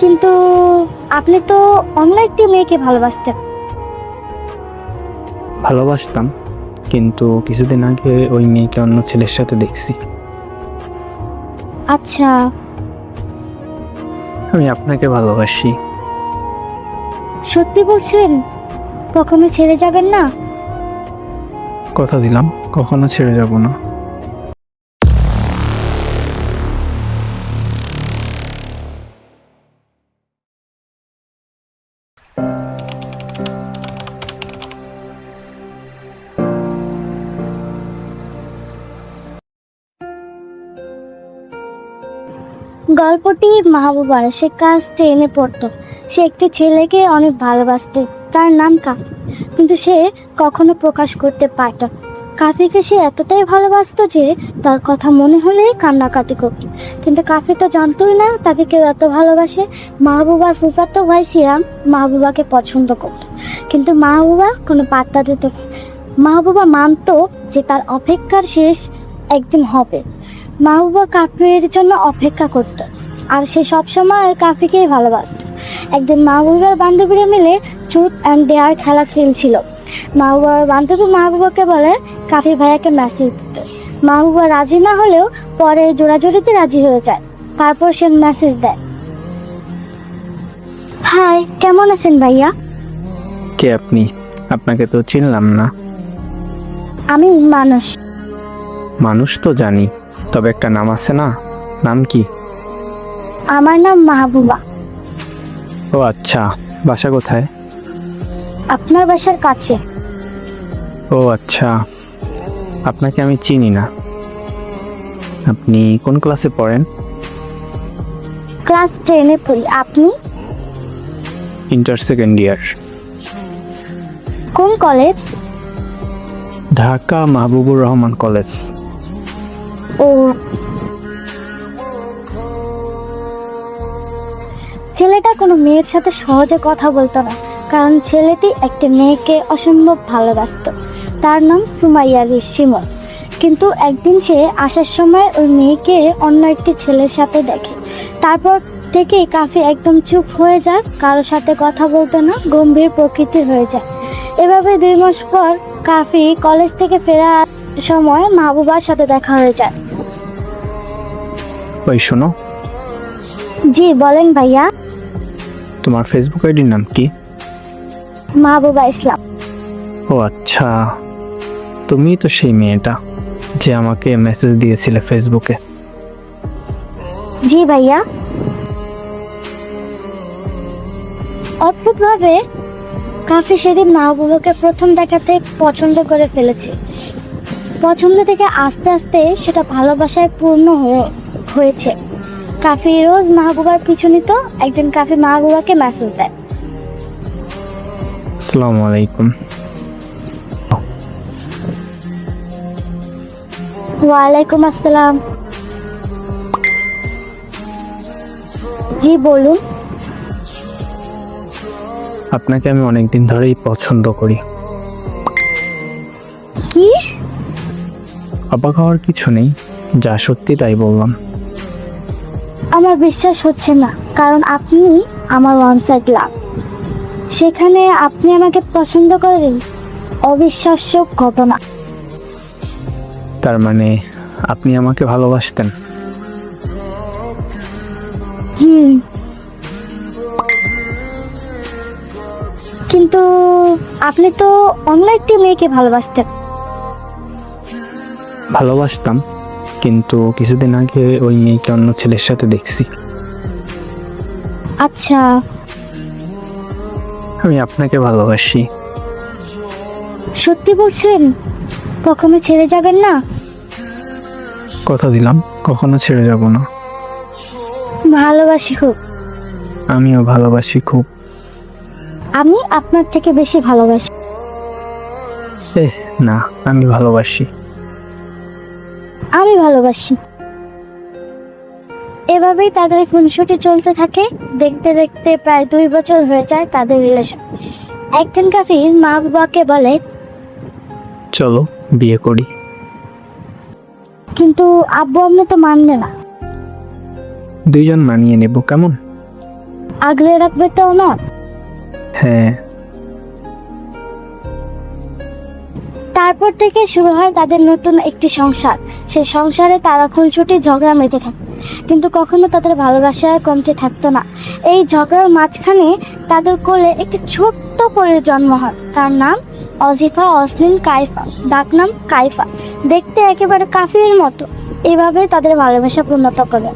কিন্তু আপনি তো অন্য একটি মেয়েকে ভালোবাসতেন। ভালোবাসতাম, কিন্তু কিছুদিন আগে ওই মেয়েকে অন্য ছেলের সাথে দেখছি। আচ্ছা, আমি আপনাকে ভালোবাসি। সত্যি বলছেন? কখনো ছেড়ে যাবেন না? কথা দিলাম, কখনো ছেড়ে যাব না। গল্পটি মাহবুবার। সে ক্লাস 10-এ পড়তো। সে একটি ছেলেকে অনেক ভালোবাসত, তার নাম কাফি। কিন্তু সে কখনো প্রকাশ করতে পারত না। কাফিকে সে এতটাই ভালোবাসতো যে তার কথা মনে হলেই কান্নাকাটি করত। কিন্তু কাফি তো জানতোই না তাকে কেউ এত ভালোবাসে। মাহবুবার ফুফাতো ভাই সিয়াম মাহবুবাকে পছন্দ করত, কিন্তু মাহবুবা কোনো পাত্তা দিত না। মাহবুবা মানতো যে তার অপেক্ষার শেষ একদিন হবে। মাহবুবা কাফির জন্য অপেক্ষা করত, আর সে সবসময় কাফিকেই ভালোবাসত। একদিন মাহবুবার বান্ধবীরা মিলে ট্রুথ অ্যান্ড ডেয়ার খেলা খেলছিল। মাহবুবার বান্ধবী মাহবুবাকে বলে কাফি ভাইয়াকে মেসেজ দিতে। মাহবুবা রাজি না হলেও পরে জোড়াজোড়িতে রাজি হয়ে যায়। তারপর সে মেসেজ দেয়, হাই, কেমন আছেন ভাইয়া? কে আপনি? আপনাকে তো চিনলাম না। আমি মানুষ। মানুষ তো জানি, তবে একটা নাম আছে না, নাম কি? আমার নাম মাহবুবা। ও আচ্ছা, বাসা কোথায়? আপনার বাসার কাছে। ও আচ্ছা, আপনাকে আমি চিনি না। আপনি কোন ক্লাসে পড়েন? ক্লাস 10-এ পড়ি। আপনি? Inter second year. কোন কলেজ? ঢাকা মাহবুবুর রহমান কলেজ। ও, ছেলেটা কোনো মেয়ের সাথে সহজে কথা বলতো না, কারণ ছেলেটি একটি মেয়েকে অসম্ভব ভালোবাসত। তার নাম সুমাইয়া শিমন। কিন্তু একদিন সে আসার সময় ওই মেয়েকে অন্য একটি ছেলের সাথে দেখে। তারপর থেকে কাফি একদম চুপ হয়ে যায়, কারোর সাথে কথা বলতো না, গম্ভীর প্রকৃতির হয়ে যায়। এভাবে 2 মাস পর কাফি কলেজ থেকে ফেরার সময় মাহবুবার সাথে দেখা হয়ে যায়। ওই শোনো, জি বলেন ভাইয়া। তোমার ফেসবুক আইডির নাম কি? মাহবুবা ইসলাম। ও আচ্ছা, তুমি তো সেই মেয়েটা যে আমাকে মেসেজ দিয়েছিলে ফেসবুকে। জি ভাইয়া। অদ্ভুতভাবে কাফি সেদিন মাহবুবাকে প্রথম দেখাতে পছন্দ করে ফেলেছে। পছন্দ থেকে আস্তে আস্তে সেটা ভালোবাসায় পূর্ণ হয়েছে। কাফি রোজ মাহবুবার পিছু নিত। একদিন কাফি মাহবুবাকে মেসেজ দেয়, আসসালামু আলাইকুম। ওয়ালাইকুম আসসালাম। জি বলুন। আপনাকে আমি অনেকদিন ধরেই পছন্দ করি। কি? অবাক হওয়ার কিছু নেই, যা সত্যি তাই বললাম। আমার বিশ্বাস হচ্ছে না, কারণ আপনি আমার ওয়ান সাইড লাভ। সেখানে আপনি আমাকে পছন্দ করেন? অবিশ্বাস্য ঘটনা। তার মানে আপনি আমাকে ভালোবাসতেন? হুম, কিন্তু আপনি তো অন্য একটি মেয়েকে ভালোবাসতেন। ভালোবাসতাম, কিন্তু কিছুদিন আগে ওই মেয়েকে অন্য ছেলের সাথে দেখছি। আচ্ছা, আমি আপনাকে ভালোবাসি। সত্যি বলছেন? কখনো ছেড়ে যাবেন না? কথা দিলাম, কখনো ছেড়ে যাব না। ভালোবাসি খুব। আমিও ভালোবাসি খুব। আমি আপনার থেকে বেশি ভালোবাসি। না, আমি ভালোবাসি। আমি ভালোবাসি। এভাবেই তাদের খুনসুটি চলতে থাকে। দেখতে দেখতে প্রায় 2 বছর হয়ে যায় তাদের রিলেশন। একদিন কাফির মা বাবাকে বলে, চলো বিয়ে করি। কিন্তু আব্বু আম্মু তো মানবে না। 2 জন মানিয়ে নেব, কেমন? আগলে রাখবে তো না। হ্যাঁ। তারপর থেকে শুরু হয় তাদের নতুন একটি সংসার। সেই সংসারে তারা খুনসুটি ঝগড়া মেতে থাকে, কিন্তু কখনো তাদের ভালোবাসা আর কমতে থাকতো না। এই ঝগড়ার মাঝখানে তাদের কোলে একটি ছোট্ট পরীর জন্ম হয়। তার নাম অজিফা অসলিন কাইফা, ডাকনাম কাইফা, দেখতে একেবারে কাফিরের মতো। এভাবে তাদের ভালোবাসা পূর্ণতা করে।